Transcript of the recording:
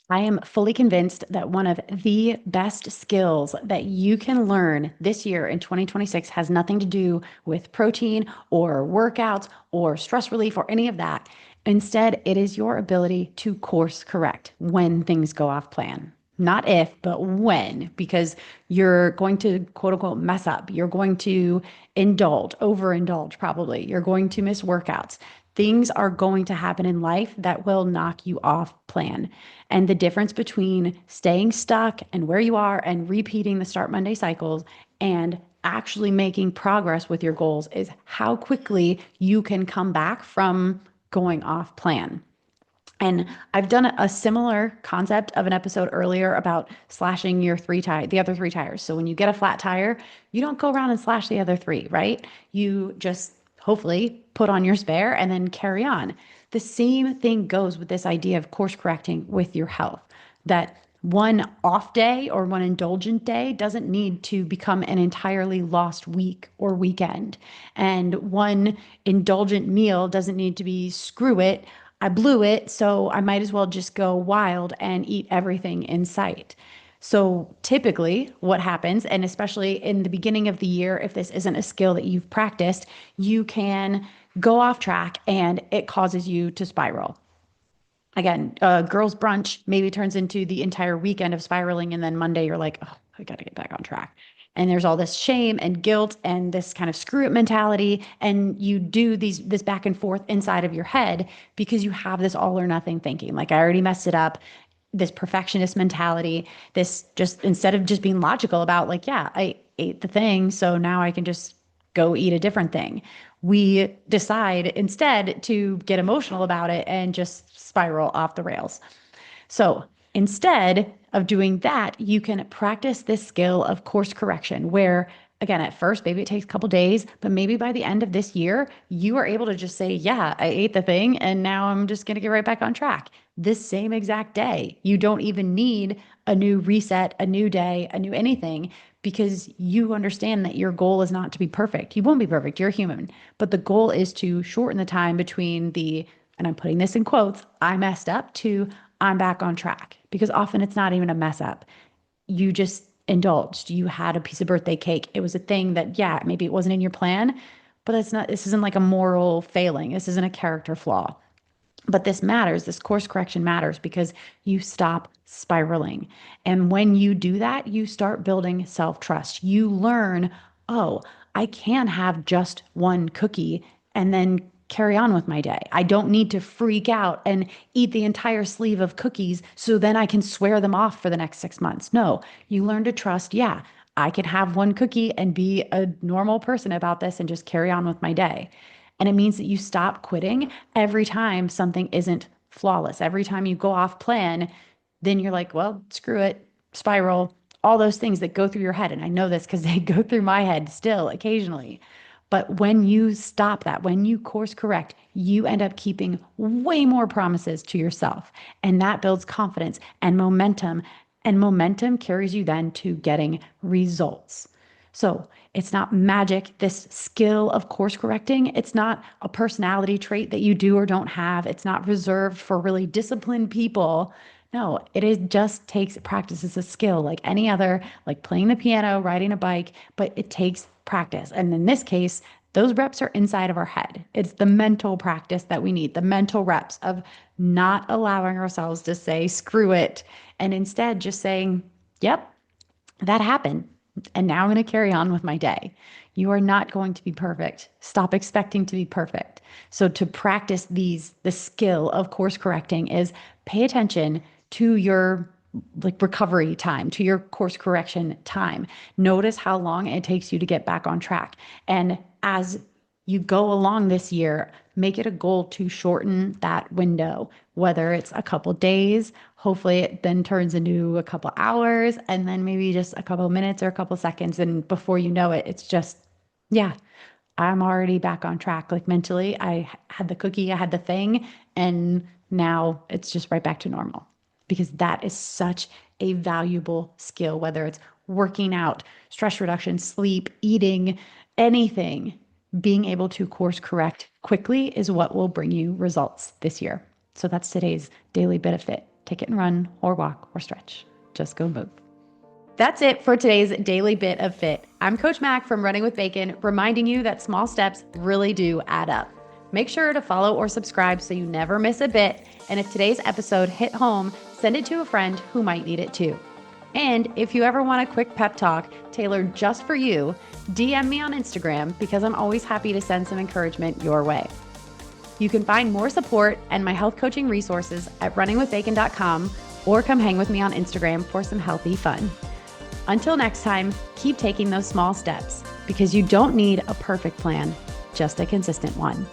I am fully convinced that one of the best skills that you can learn this year in 2026 has nothing to do with protein or workouts or stress relief or any of that. Instead, it is your ability to course correct when things go off plan. Not if, but when, because you're going to quote unquote mess up. You're going to overindulge probably. You're going to miss workouts. Things are going to happen in life that will knock you off plan. And the difference between staying stuck and where you are and repeating the Start Monday cycles and actually making progress with your goals is how quickly you can come back from going off plan. And I've done a similar concept of an episode earlier about slashing the other three tires. So when you get a flat tire, you don't go around and slash the other three, right? You just hopefully put on your spare and then carry on. The same thing goes with this idea of course correcting with your health, that one off day or one indulgent day doesn't need to become an entirely lost week or weekend. And one indulgent meal doesn't need to be screw it. I blew it, so I might as well just go wild and eat everything in sight. So typically, what happens, and especially in the beginning of the year, if this isn't a skill that you've practiced, you can go off track and it causes you to spiral. Again, girls' brunch maybe turns into the entire weekend of spiraling, and then Monday you're like, oh, I got to get back on track. And there's all this shame and guilt and this kind of screw it mentality, and you do this back and forth inside of your head because you have this all or nothing thinking. Like I already messed it up. This perfectionist mentality. This just instead of just being logical about like, yeah, I ate the thing, so now I can just go eat a different thing. We decide instead to get emotional about it and just spiral off the rails. So instead of doing that, you can practice this skill of course correction where again, at first, maybe it takes a couple days, but maybe by the end of this year, you are able to just say, yeah, I ate the thing and now I'm just going to get right back on track this same exact day. You don't even need a new reset, a new day, a new anything because you understand that your goal is not to be perfect. You won't be perfect. You're human. But the goal is to shorten the time between and I'm putting this in quotes, I messed up to I'm back on track because often it's not even a mess up. You just indulged. You had a piece of birthday cake. It was a thing that, yeah, maybe it wasn't in your plan, but this isn't like a moral failing. This isn't a character flaw. But this matters. This course correction matters because you stop spiraling. And when you do that, you start building self trust. You learn, oh, I can have just one cookie and then carry on with my day. I don't need to freak out and eat the entire sleeve of cookies so then I can swear them off for the next 6 months. No, you learn to trust, yeah, I can have one cookie and be a normal person about this and just carry on with my day. And it means that you stop quitting every time something isn't flawless. Every time you go off plan, then you're like, well, screw it, spiral, all those things that go through your head. And I know this because they go through my head still occasionally. But when you stop that, when you course correct, you end up keeping way more promises to yourself. And that builds confidence and momentum. And momentum carries you then to getting results. So it's not magic, this skill of course correcting. It's not a personality trait that you do or don't have. It's not reserved for really disciplined people. No, it is just takes practice as a skill like any other, like playing the piano, riding a bike, but it takes practice. And in this case, those reps are inside of our head. It's the mental practice that we need, the mental reps of not allowing ourselves to say, screw it, and instead just saying, yep, that happened. And now I'm going to carry on with my day. You are not going to be perfect. Stop expecting to be perfect. So to practice the skill of course correcting is pay attention to your like recovery time, to your course correction time. Notice how long it takes you to get back on track. And as you go along this year, make it a goal to shorten that window, whether it's a couple days, hopefully it then turns into a couple hours, and then maybe just a couple minutes or a couple seconds. And before you know it, it's just, yeah, I'm already back on track. Like mentally, I had the cookie, I had the thing, and now it's just right back to normal because that is such a valuable skill, whether it's working out, stress reduction, sleep, eating, anything. Being able to course correct quickly is what will bring you results this year. So that's today's daily benefit. Take it and run or walk or stretch. Just go move. That's it for today's daily bit of fit. I'm Coach Mack from Running with Bacon, reminding you that small steps really do add up. Make sure to follow or subscribe so you never miss a bit. And if today's episode hit home, send it to a friend who might need it too. And if you ever want a quick pep talk tailored just for you, DM me on Instagram because I'm always happy to send some encouragement your way. You can find more support and my health coaching resources at runningwithbacon.com or come hang with me on Instagram for some healthy fun. Until next time, keep taking those small steps because you don't need a perfect plan, just a consistent one.